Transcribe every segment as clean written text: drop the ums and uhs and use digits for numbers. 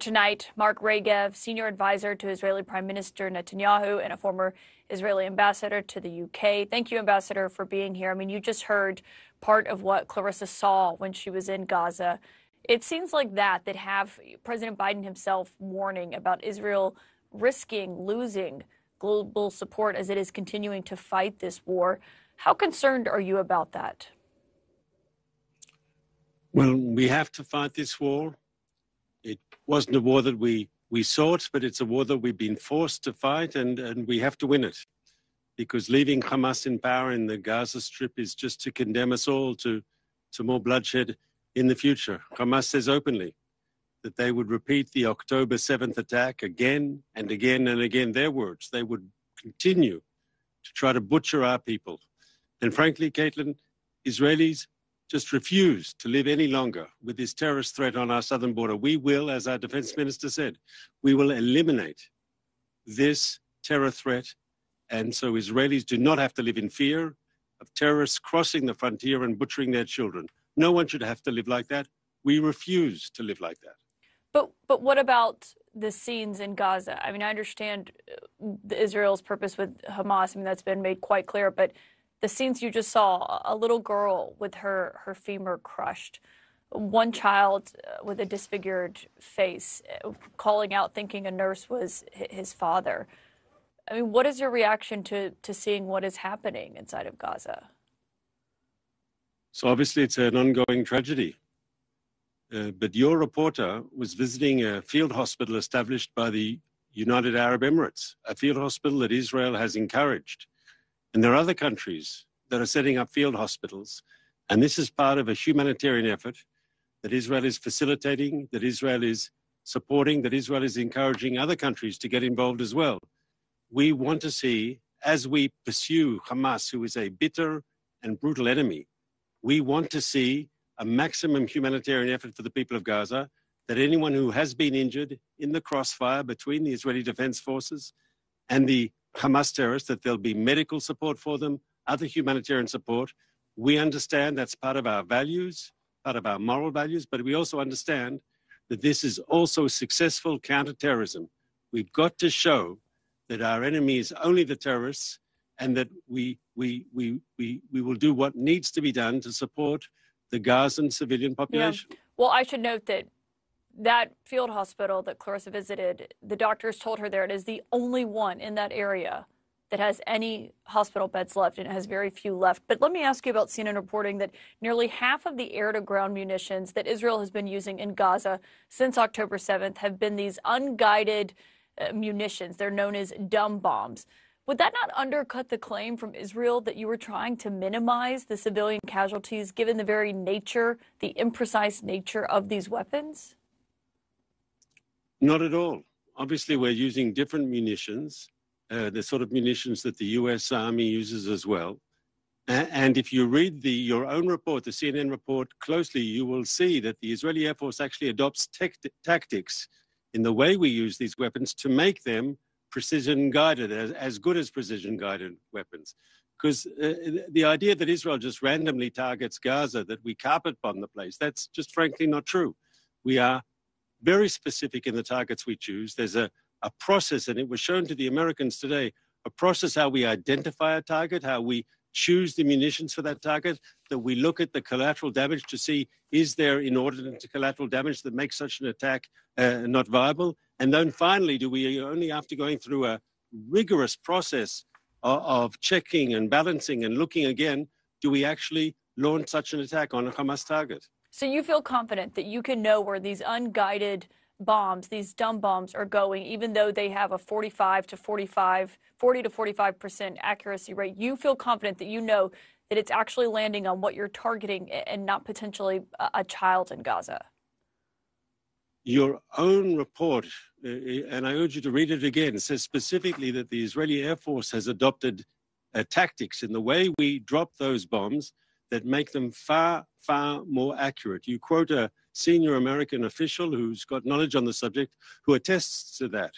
tonight, Mark Regev, senior advisor to Israeli Prime Minister Netanyahu and a former Israeli ambassador to the UK. Thank you, Ambassador, for being here. I mean, you just heard part of what Clarissa saw when she was in Gaza. It seems like that have President Biden himself warning about Israel risking losing global support as it is continuing to fight this war. How concerned are you about that? Well, we have to fight this war. It wasn't a war that we sought, but it's a war that we've been forced to fight, and we have to win it. Because leaving Hamas in power in the Gaza Strip is just to condemn us all to more bloodshed in the future. Hamas says openly that they would repeat the October 7th attack again and again and again. Their words, they would continue to try to butcher our people. And frankly, Caitlin, Israelis just refuse to live any longer with this terrorist threat on our southern border. We will, as our defense minister said, we will eliminate this terror threat. And so Israelis do not have to live in fear of terrorists crossing the frontier and butchering their children. No one should have to live like that. We refuse to live like that. But what about the scenes in Gaza? I mean, I understand Israel's purpose with Hamas. I mean, that's been made quite clear. But the scenes you just saw, a little girl with her femur crushed, one child with a disfigured face, calling out thinking a nurse was his father. I mean, what is your reaction to seeing what is happening inside of Gaza? So obviously it's an ongoing tragedy. But your reporter was visiting a field hospital established by the United Arab Emirates, a field hospital that Israel has encouraged. And there are other countries that are setting up field hospitals. And this is part of a humanitarian effort that Israel is facilitating, that Israel is supporting, that Israel is encouraging other countries to get involved as well. We want to see, as we pursue Hamas, who is a bitter and brutal enemy, we want to see a maximum humanitarian effort for the people of Gaza, that anyone who has been injured in the crossfire between the Israeli Defense Forces and the Hamas terrorists, that there'll be medical support for them, other humanitarian support. We understand that's part of our values, part of our moral values, but we also understand that this is also successful counterterrorism. We've got to show that our enemy is only the terrorists, and that we will do what needs to be done to support the Gazan civilian population. Yeah. Well, I should note that field hospital that Clarissa visited, the doctors told her there it is the only one in that area that has any hospital beds left, and it has very few left. But let me ask you about CNN reporting that nearly half of the air-to-ground munitions that Israel has been using in Gaza since October 7th have been these unguided munitions. They're known as dumb bombs. Would that not undercut the claim from Israel that you were trying to minimize the civilian casualties, given the very nature, the imprecise nature of these weapons? Not at all. Obviously, we're using different munitions, the sort of munitions that the U.S. Army uses as well. And if you read your own report, the CNN report, closely, you will see that the Israeli Air Force actually adopts tactics in the way we use these weapons to make them precision-guided, as good as precision-guided weapons. Because the idea that Israel just randomly targets Gaza, that we carpet bomb the place, that's just frankly not true. We are very specific in the targets we choose. There's a process, and it was shown to the Americans today, a process how we identify a target, how we choose the munitions for that target, that we look at the collateral damage to see, is there inordinate collateral damage that makes such an attack not viable? And then finally, do we only after going through a rigorous process of checking and balancing and looking again, do we actually launch such an attack on a Hamas target? So you feel confident that you can know where these unguided bombs, these dumb bombs, are going, even though they have a 40 to 45% accuracy rate. You feel confident that you know that it's actually landing on what you're targeting and not potentially a child in Gaza. Your own report, and I urge you to read it again, says specifically that the Israeli Air Force has adopted tactics in the way we drop those bombs that make them far, far more accurate. You quote a senior American official who's got knowledge on the subject who attests to that.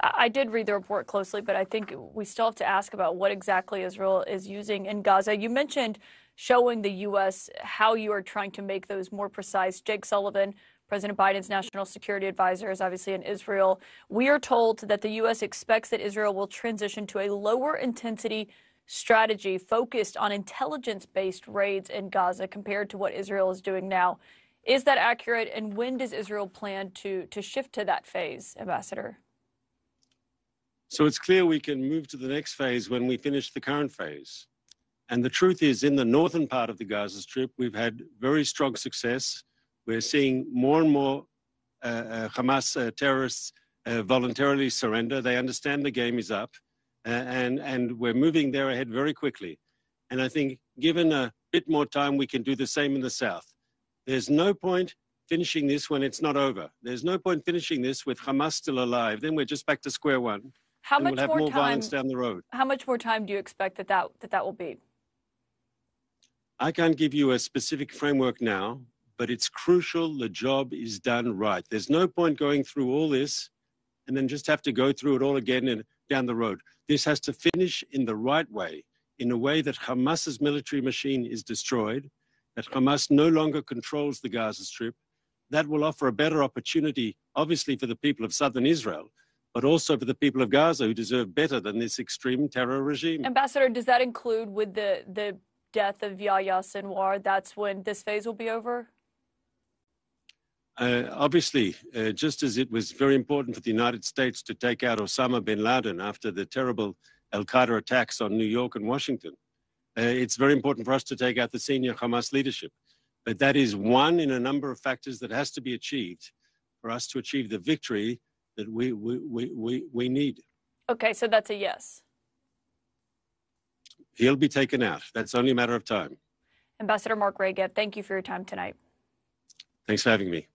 I did read the report closely, but I think we still have to ask about what exactly Israel is using in Gaza. You mentioned showing the U.S. how you are trying to make those more precise. Jake Sullivan, President Biden's national security advisor is obviously in Israel. We are told that the U.S. expects that Israel will transition to a lower intensity strategy focused on intelligence-based raids in Gaza compared to what Israel is doing now. Is that accurate? And when does Israel plan to shift to that phase, Ambassador? So it's clear we can move to the next phase when we finish the current phase. And the truth is, in the northern part of the Gaza Strip, we've had very strong success. We're seeing more and more Hamas terrorists voluntarily surrender. They understand the game is up, and we're moving there ahead very quickly. And I think given a bit more time, we can do the same in the south. There's no point finishing this when it's not over. There's no point finishing this with Hamas still alive. Then we're just back to square one. How and much we'll have more violence down the road. How much more time do you expect that will be? I can't give you a specific framework now, but it's crucial the job is done right. There's no point going through all this and then just have to go through it all again and down the road. This has to finish in the right way, in a way that Hamas's military machine is destroyed, that Hamas no longer controls the Gaza Strip. That will offer a better opportunity, obviously, for the people of southern Israel, but also for the people of Gaza, who deserve better than this extreme terror regime. Ambassador, does that include with the death of Yahya Sinwar, that's when this phase will be over? Obviously, just as it was very important for the United States to take out Osama bin Laden after the terrible al-Qaeda attacks on New York and Washington, it's very important for us to take out the senior Hamas leadership. But that is one in a number of factors that has to be achieved for us to achieve the victory that we need. Okay, so that's a yes. He'll be taken out. That's only a matter of time. Ambassador Mark Regev, thank you for your time tonight. Thanks for having me.